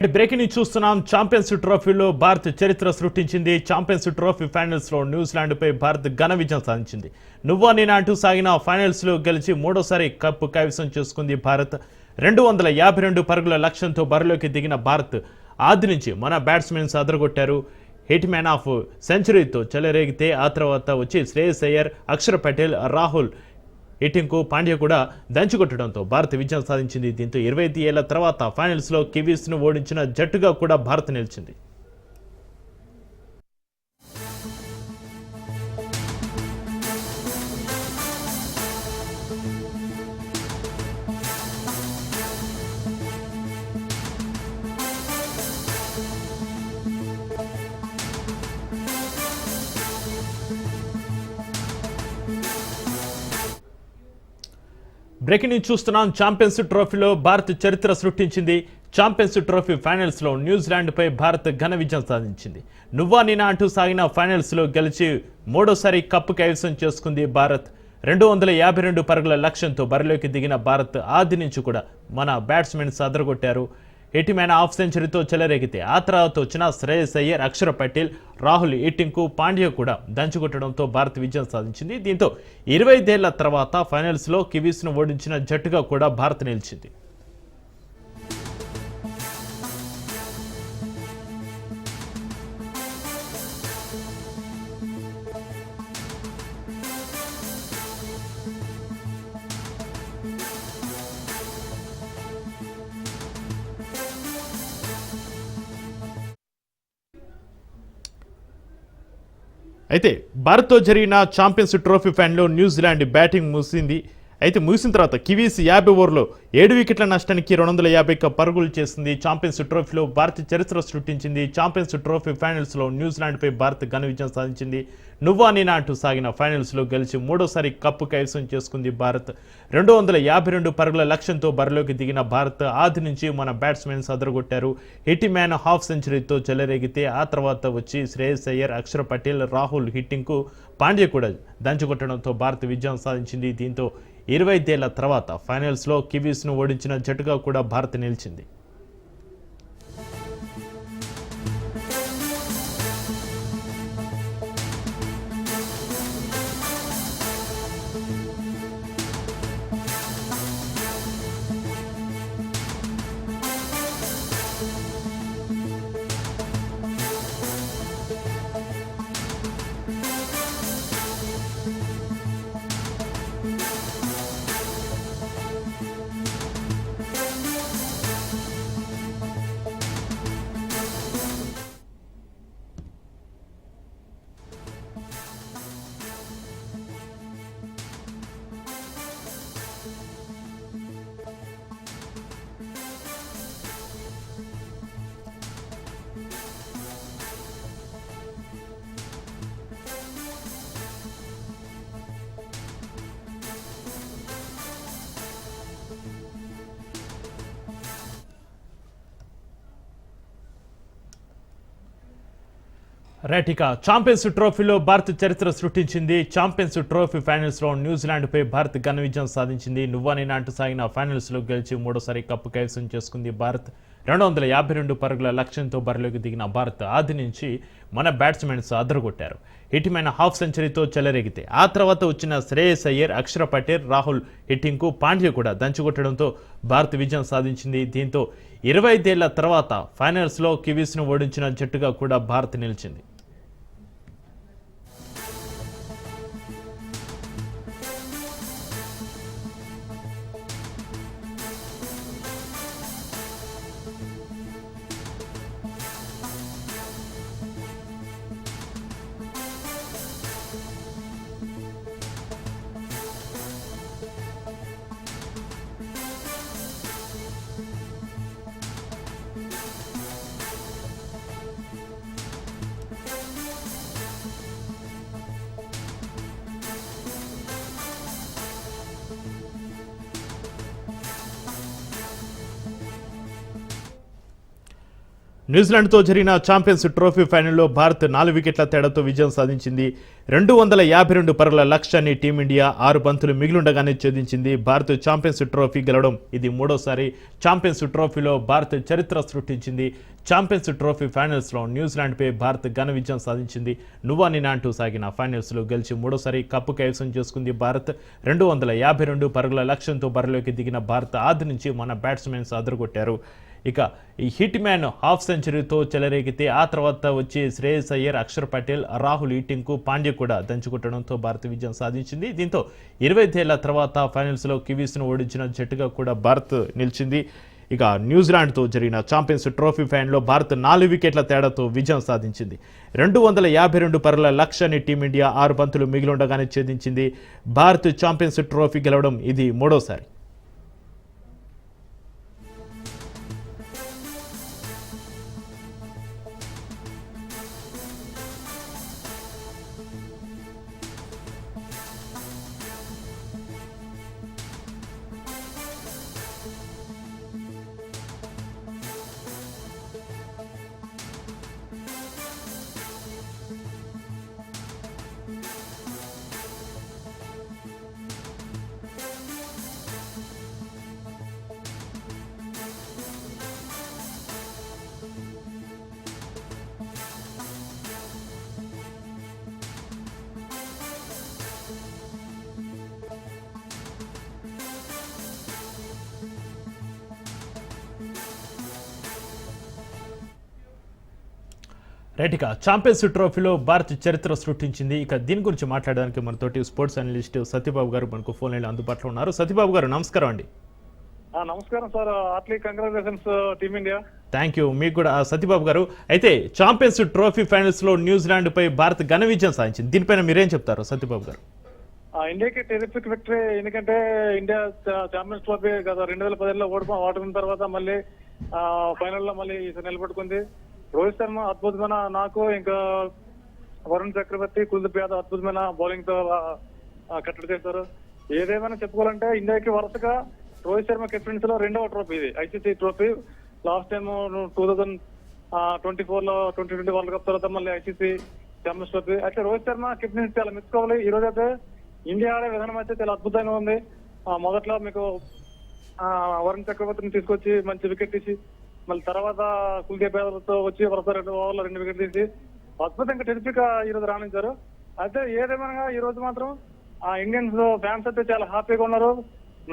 Breaking news చూస్తున్నాం. Champions ట్రోఫీలో భారత్ చరిత్ర సృష్టించింది. ఛాంపియన్స్ ట్రోఫీ ఫైనల్స్ లో న్యూజిలాండ్ పై భారత్ ఘన విజయం సాధించింది. నువ్వా నేనా అంటూ సాగిన ఫైనల్స్ లో గెలిచి మూడోసారి కప్ కైవసం చేసుకుంది భారత్. 252 పరుగుల లక్ష్యంతో బరిలోకి దిగిన భారత్ ఆది నుంచి మన బ్యాట్స్మెన్స్ అదరగొట్టారు. హిట్ మ్యాన్ ఆఫ్ సెంచరీతో చెలరేగితే ఆ తర్వాత వచ్చి శ్రేయస్ అయ్యర్, అక్షర్ పటేల్, రాహుల్ హిట్టింగ్కు పాండ్యా కూడా దంచుకొట్టడంతో భారత్ విజయం సాధించింది. దీంతో 25 ఏళ్ల తర్వాత ఫైనల్స్లో కివీస్ను ఓడించిన జట్టుగా కూడా భారత్ నిలిచింది. బ్రేకింగ్ న్యూస్ చూస్తున్నాం. ఛాంపియన్స్ ట్రోఫీలో భారత్ చరిత్ర సృష్టించింది. ఛాంపియన్స్ ట్రోఫీ ఫైనల్స్ లో న్యూజిలాండ్ పై భారత్ ఘన విజయం సాధించింది. నువ్వా నేనా అంటూ సాగిన ఫైనల్స్ లో గెలిచి మూడోసారి కప్ కైవసం చేసుకుంది భారత్. 252 పరుగుల లక్ష్యంతో బరిలోకి దిగిన భారత్ ఆది నుంచి కూడా మన బ్యాట్స్మెన్స్ అదరగొట్టారు. హిట్ మ్యాన్ హాఫ్ సెంచరీతో చెలరేగితే ఆ తర్వాత వచ్చిన శ్రేయస్ అయ్యర్, అక్షర్ పటేల్, రాహుల్ హిట్టింగ్కు పాండ్యా కూడా దంచుకొట్టడంతో భారత్ విజయం సాధించింది. దీంతో 25 ఏళ్ల తర్వాత ఫైనల్స్లో కివీస్ను ఓడించిన జట్టుగా కూడా భారత్ నిలిచింది. అయితే భారత్తో జరిగిన ఛాంపియన్స్ ట్రోఫీ ఫైనల్లో న్యూజిలాండ్ బ్యాటింగ్ ముగిసిన తర్వాత కివీస్ 50 ఓవర్లో 7 వికెట్ల నష్టానికి 250 పరుగులు చేసింది. ఛాంపియన్స్ ట్రోఫీలో భారత్ చరిత్ర సృష్టించింది. ఛాంపియన్స్ ట్రోఫీ ఫైనల్స్లో న్యూజిలాండ్పై భారత్ ఘన విజయం సాధించింది. నువ్వా నేనా అంటూ సాగిన ఫైనల్స్లో గెలిచి మూడోసారి కప్పు కైవసం చేసుకుంది భారత్. 252 పరుగుల లక్ష్యంతో బరిలోకి దిగిన భారత్ ఆది నుంచి మన బ్యాట్స్మెన్స్ అదరగొట్టారు. హిట్ మ్యాన్ హాఫ్ సెంచరీతో చెలరేగితే ఆ తర్వాత వచ్చి శ్రేయస్ అయ్యర్, అక్షర్ పటేల్, రాహుల్ హిట్టింగ్కు పాండ్యా కూడా దంచుకొట్టడంతో భారత్ విజయం సాధించింది. దీంతో 25 ఏళ్ల తర్వాత ఫైనల్స్లో కివీస్ను ఓడించిన జట్టుగా కూడా భారత్ నిలిచింది. రైట్, ఇక ఛాంపియన్స్ ట్రోఫీలో భారత్ చరిత్ర సృష్టించింది. ఛాంపియన్స్ ట్రోఫీ ఫైనల్స్లో న్యూజిలాండ్పై భారత్ ఘన విజయం సాధించింది. నువ్వా నేనా అంటూ సాగిన ఫైనల్స్లో గెలిచి మూడోసారి కప్పు కైవసం చేసుకుంది భారత్. 252 పరుగుల లక్ష్యంతో బరిలోకి దిగిన భారత్ ఆది నుంచి మన బ్యాట్స్మెన్స్ అదరగొట్టారు. హిట్ మ్యాన్ హాఫ్ సెంచరీతో చెలరేగితే ఆ తర్వాత వచ్చిన శ్రేయస్ అయ్యర్, అక్షర్ పటేల్, రాహుల్ హిట్టింగ్కు పాండ్యా కూడా దంచుకొట్టడంతో భారత్ విజయం సాధించింది. దీంతో 25 ఏళ్ల తర్వాత ఫైనల్స్లో కివీస్ను ఓడించిన జట్టుగా కూడా భారత్ నిలిచింది. న్యూజిలాండ్తో జరిగిన ఛాంపియన్స్ ట్రోఫీ ఫైనల్లో భారత్ 4 వికెట్ల తేడాతో విజయం సాధించింది. 252 పరుగుల లక్ష్యాన్ని టీమిండియా 6 బంతులు మిగిలుండగానే ఛేదించింది. భారత్ ఛాంపియన్స్ ట్రోఫీ గెలవడం ఇది మూడోసారి. ఛాంపియన్స్ ట్రోఫీలో భారత్ చరిత్ర సృష్టించింది. ఛాంపియన్స్ ట్రోఫీ ఫైనల్స్లో న్యూజిలాండ్పై భారత్ ఘన విజయం సాధించింది. నువ్వా నినా అంటూ సాగిన ఫైనల్స్లో గెలిచి మూడోసారి కప్పు కైవసం చేసుకుంది భారత్. 252 పరుగుల లక్ష్యంతో బరిలోకి దిగిన భారత్ ఆది నుంచి మన బ్యాట్స్మెన్స్ అదరగొట్టారు. ఇక ఈ హిట్ మ్యాన్ హాఫ్ సెంచరీతో చెలరేగితే ఆ తర్వాత వచ్చి శ్రేయస్ అయ్యర్, అక్షర్ పటేల్, రాహుల్ ఈటింగ్కు పాండ్య కూడా దంచుకొట్టడంతో భారత్ విజయం సాధించింది. దీంతో 25 ఏళ్ల తర్వాత ఫైనల్స్లో కివీస్ను ఓడించిన జట్టుగా కూడా భారత్ నిలిచింది. ఇక న్యూజిలాండ్తో జరిగిన ఛాంపియన్స్ ట్రోఫీ ఫైనల్లో భారత్ 4 వికెట్ల తేడాతో విజయం సాధించింది. 252 పరుగుల లక్ష్యాన్ని టీమిండియా 6 బంతులు మిగిలుండగానే ఛేదించింది. భారత్ ఛాంపియన్స్ ట్రోఫీ గెలవడం ఇది మూడోసారి. రైట్, ఇక ఛాంపియన్స్ ట్రోఫీలో భారత్ చరిత్ర సృష్టించింది. ఇక దీని గురించి మాట్లాడడానికి మనతోటి స్పోర్ట్స్ అనలిస్ట్ సత్యబాబు గారు మనకు ఫోన్ లైన్ అందుబాటులో ఉన్నారు. సత్యబాబు గారు నమస్కారం అండి. నమస్కారం sir. Hartley congratulations team India. Thank you. మీకు కూడా సత్యబాబు గారు. అయితే ఛాంపియన్స్ ట్రోఫీ ఫైనల్స్ లో న్యూజిలాండ్ పై భారత్ ఘన విజయం సాధించింది. దీనిపైన మీరేం చెప్తారు సత్యబాబు గారు? ఇండియాకి టెరిఫిక్ విక్టరీ. ఎందుకంటే ఇండియా ఛాంపియన్స్ ట్రోఫీ గత 2010లో ఓడిన తర్వాత మళ్ళీ ఫైనల్లో మళ్ళీ నిలబెట్టుకుంది. రోహిత్ శర్మ అద్భుతమైన నాకు, ఇంకా వరుణ్ చక్రవర్తి, కుల్దీప్ యాదవ్ అద్భుతమైన బౌలింగ్ తో కట్టడి చేశారు. ఏదేమైనా చెప్పుకోవాలంటే ఇండియాకి వరుసగా రోహిత్ శర్మ కెప్టెన్సీ లో 2వ ట్రోఫీ ఇది, ఐసీసీ ట్రోఫీ. లాస్ట్ టైం 2024లో T20 వరల్డ్ కప్ తర్వాత మళ్ళీ ఐసీసీ ఛాంపియన్స్ ట్రోఫీ. అయితే రోహిత్ శర్మ కెప్టెన్సీ చాలా మెచ్చుకోవాలి. ఈ రోజు అయితే ఇండియా ఆడే విధానం అయితే చాలా అద్భుతంగా ఉంది. మొదట్లో మీకు వరుణ్ చక్రవర్తిని తీసుకొచ్చి మంచి వికెట్ తీసి, మళ్ళీ తర్వాత కుల్దీప్ యాదవ్ తో వచ్చి వరుస 2 ఓవర్లో 2 వికెట్ తీసి అద్భుతంగా టెరిఫిక్ ఈ రోజు రాణించారు. అయితే ఏదేమైనా ఈ రోజు మాత్రం ఇండియన్స్ ఫ్యాన్స్ అయితే చాలా హ్యాపీగా ఉన్నారు.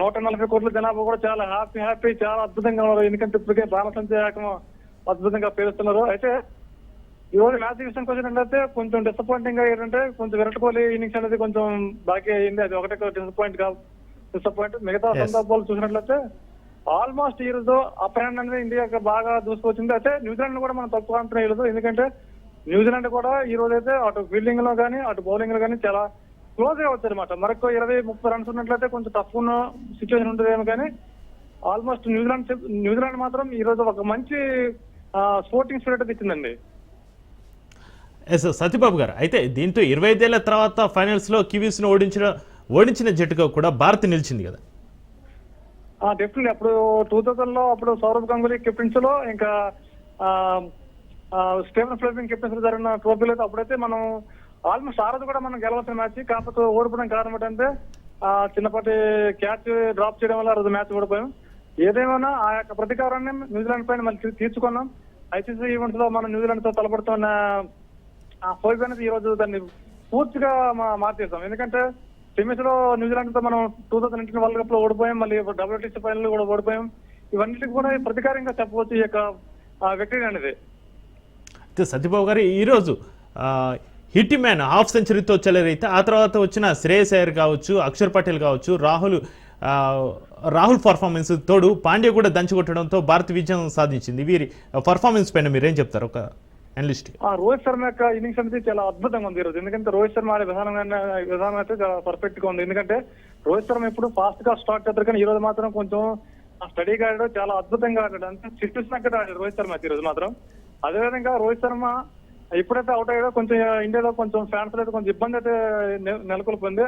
140 కోట్ల జనాభా కూడా చాలా హ్యాపీ చాలా అద్భుతంగా ఉన్నారు. ఎందుకంటే ఇప్పటికే బాణసంచయాకం అద్భుతంగా పేరుస్తున్నారు. అయితే ఈ రోజు మ్యాచ్ విషయానికి వచ్చినట్లయితే కొంచెం డిసప్పాయింటింగ్ గా ఏంటంటే కొంచెం విరాట్ కోహ్లీ ఇన్నింగ్స్ అనేది కొంచెం బాకీ అయింది. అది ఒకటే డిసప్పాయింట్. మిగతా సందర్భాలు చూసినట్లయితే ఆల్మోస్ట్ ఈ రోజు అప్పర్ హ్యాండ్ అనేది ఇండియాకి బాగా దూసుకొచ్చింది. అయితే న్యూజిలాండ్ కూడా మనం తక్కువ అంటున్నా ఈ రోజు. ఎందుకంటే న్యూజిలాండ్ కూడా ఈ రోజు అయితే అటు ఫీల్డింగ్ లో కానీ అటు బౌలింగ్ లో కానీ చాలా క్లోజ్ గా వచ్చారన్నమాట. మరొక 20-30 రన్స్ ఉన్నట్లయితే కొంచెం టఫ్ ఉన్న సిచ్యువేషన్ ఉంటుందేమో, కానీ ఆల్మోస్ట్ న్యూజిలాండ్ మాత్రం ఈ రోజు ఒక మంచి స్పోర్టింగ్ స్పిరిట్ ఇచ్చిందండి. ఎస్ సత్యబాబు గారు, అయితే దీంతో 25 ఏళ్ల తర్వాత ఫైనల్స్ లో కివీస్ ను ఓడించిన జట్టుగా కూడా భారత్ నిలిచింది కదా? డెఫినెట్లీ. అప్పుడు 2000లో అప్పుడు సౌరవ్ గంగూలీ కెప్టెన్సీ లో, ఇంకా స్టీవెన్ ఫ్లెమింగ్ కెప్టెన్సీ జరిగిన ట్రోఫీలో అప్పుడైతే మనం ఆల్మోస్ట్ ఆ రోజు కూడా మనం గెలవాల్సిన మ్యాచ్. కాకపోతే ఓడిపోవడం కారణం ఏంటంటే చిన్నపాటి క్యాచ్ డ్రాప్ చేయడం వల్ల ఆ రోజు మ్యాచ్ ఓడిపోయాం. ఏదేమైనా ఆ యొక్క ప్రతీకారాన్ని న్యూజిలాండ్ పైన మళ్ళీ తీర్చుకున్నాం. ఐసీసీ ఈవెంట్స్ లో మనం న్యూజిలాండ్ తో తలపడుతున్న ఫోర్స్ అనేది ఈ రోజు దాన్ని పూర్తిగా మార్చేస్తాం. ఎందుకంటే సెమీస్ లో న్యూజిలాండ్ తో మనం 2019 వరల్డ్ కప్ లో ఓడిపోయాం, మళ్ళీ WTC ఫైనల్ కూడా ఓడిపోయాం. ఇవన్నిటికి కూడా ప్రతీకారంగా చెప్పవచ్చు ఈ యొక్క విక్టరీ అనేది. సత్యబాబు గారు, ఈరోజు హిట్ మ్యాన్ హాఫ్ సెంచరీతో చెలరైతే ఆ తర్వాత వచ్చిన శ్రేయస్ అయ్యర్ కావచ్చు, అక్షర్ పటేల్ కావచ్చు, రాహుల్ పర్ఫార్మెన్స్ తోడు పాండ్య కూడా దంచుకొట్టడంతో భారత్ విజయం సాధించింది. వీరి పర్ఫార్మెన్స్ పైన మీరేం చెప్తారు ఒక అనలిస్ట్? రోహిత్ శర్మ యొక్క ఇన్నింగ్స్ అనేది చాలా అద్భుతంగా ఉంది ఈరోజు. ఎందుకంటే రోహిత్ శర్మ ఆడే విధానం అయితే చాలా పర్ఫెక్ట్ గా ఉంది. ఎందుకంటే రోహిత్ శర్మ ఎప్పుడు ఫాస్ట్ గా స్టార్ట్ చేస్తారు, కానీ ఈ రోజు మాత్రం కొంచెం స్టడీగా ఆడాడు, చాలా అద్భుతంగా ఆడాడు. అంటే సిట్టిస్తున్నట్టు ఆడాడు రోహిత్ శర్మ ఈ రోజు మాత్రం. అదేవిధంగా రోహిత్ శర్మ ఎప్పుడైతే అవుట్ అయ్యాడో కొంచెం ఇండియాలో కొంచెం ఫ్యాన్స్ అయితే కొంచెం ఇబ్బంది అయితే నెలకొల్పింది.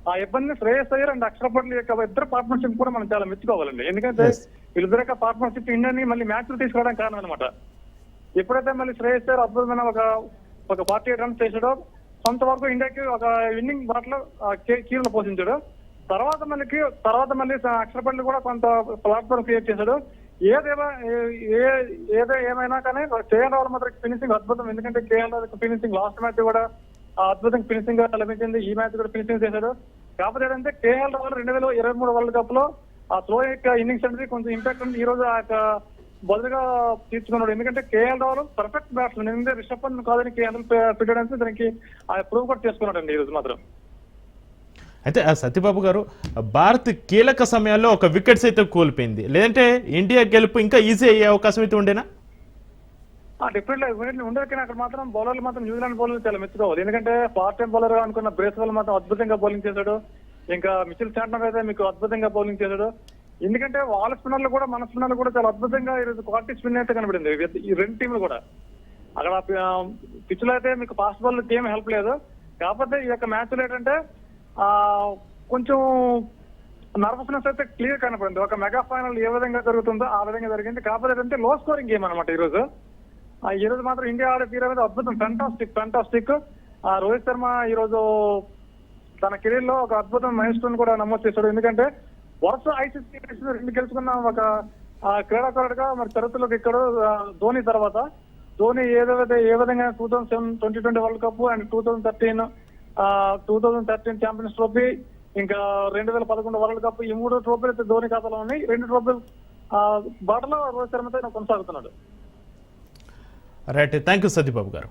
ఆ ఇబ్బందిని శ్రేయస్ అయ్యర్ అండ్ అక్షర్ పటేల్ యొక్క ఇద్దరు పార్ట్నర్షిప్ కూడా మనం చాలా మెచ్చుకోవాలండి. ఎందుకంటే వీళ్ళిద్దరు యొక్క పార్ట్నర్షిప్ ఇండియాని మళ్ళీ మ్యాచ్ తీసుకురావడానికి కారణం అనమాట. ఎప్పుడైతే మళ్ళీ శ్రేయస్ అయ్యర్ అద్భుతమైన ఒక 48 రన్స్ చేశాడో కొంత వరకు ఇండియాకి ఒక విన్నింగ్ బాటలో కీలను పోషించాడు. తర్వాత మళ్ళీ అక్షర్ పటేల్ కూడా కొంత ప్లాట్ఫామ్ క్రియేట్ చేశాడు. ఏమైనా కానీ కేఎల్ రాహుల్ మాత్రం ఫినిషింగ్ అద్భుతం. ఎందుకంటే KL Rahul finishing last match కూడా అద్భుతంగా ఫినిషింగ్ లభించింది. ఈ మ్యాచ్ కూడా ఫినిషింగ్ చేశాడు. కాకపోతే ఏంటంటే కేఎల్ రాహుల్ 2023 వరల్డ్ కప్ లో ఆ స్లో ఇన్నింగ్స్ అనేది కొంచెం ఇంపాక్ట్ ఉంది. ఈ రోజు ఆ బదులుగా తీర్చుకున్నాడు. ఎందుకంటే కేఎల్ రాహుల్ పర్ఫెక్ట్ బ్యాట్స్మెన్. ఎందుకంటే రిషబ్ పంత్ కాదని కేఎల్ పెట్టడానికి దానికి ప్రూవ్ కూడా చేసుకున్నాడండి ఈ రోజు మాత్రం. అయితే సత్యబాబు గారు, భారత్ కీలక సమయాల్లో ఒక వికెట్స్ అయితే కోల్పోయింది. లేదంటే ఇండియా గెలుపు ఇంకా ఈజీ అయ్యే అవకాశం అయితే ఉండేనా? డెఫినెట్లీ ఉండేది. కానీ అక్కడ మాత్రం బౌలర్లు మాత్రం న్యూజిలాండ్ బౌలర్లు చాలా మెచ్చుకోవాలి. ఎందుకంటే పార్ట్ టైం బౌలర్ అనుకున్న బ్రేస్వెల్ మాత్రం అద్భుతంగా బౌలింగ్ చేశాడు. ఇంకా మిచిల్ శాంట్నర్ అయితే మీకు అద్భుతంగా బౌలింగ్ చేశాడు. ఎందుకంటే వాళ్ళ స్పిన్నర్లు కూడా మన స్పిన్నర్లు కూడా చాలా అద్భుతంగా ఈరోజు క్వాలిటీ స్పిన్ అయితే కనబడింది ఈ రెండు టీంలు కూడా. అక్కడ పిచ్ లో అయితే మీకు ఫాస్ట్ బాల్ ఏం హెల్ప్ లేదు. కాకపోతే ఈ యొక్క మ్యాచ్ లో ఏంటంటే కొంచెం నర్వస్నెస్ అయితే క్లియర్ కనపడింది. ఒక మెగా ఫైనల్ ఏ విధంగా జరుగుతుందో ఆ విధంగా జరిగింది. కాకపోతే ఏంటంటే లో స్కోరింగ్ గేమ్ అనమాట ఈ రోజు మాత్రం ఇండియా ఆడే తీరు అనేది అద్భుతం. ఫెంటాస్టిక్. రోహిత్ శర్మ ఈ రోజు తన కెరీర్ లో ఒక అద్భుతం మైల్ స్టోన్ కూడా నమోదు చేశాడు. ఎందుకంటే వరుస ఐసీసీ 2 గెలుచుకున్న ఒక క్రీడాకారుడుగా మరి చరిత్రలోకి ఇక్కడ ధోని తర్వాత ధోని ఏ విధంగా 2020 world cup and 2013 champions trophy ఇంకా 2011 వరల్డ్ కప్ ఈ 3 ట్రోఫీలు అయితే ధోని ఖాతాలో ఉన్నాయి. 2 ట్రోఫీలు బాటలో రోహిత్ శర్మతో కొనసాగుతున్నాడు. రైట్, థ్యాంక్ యూ సత్యబాబు గారు.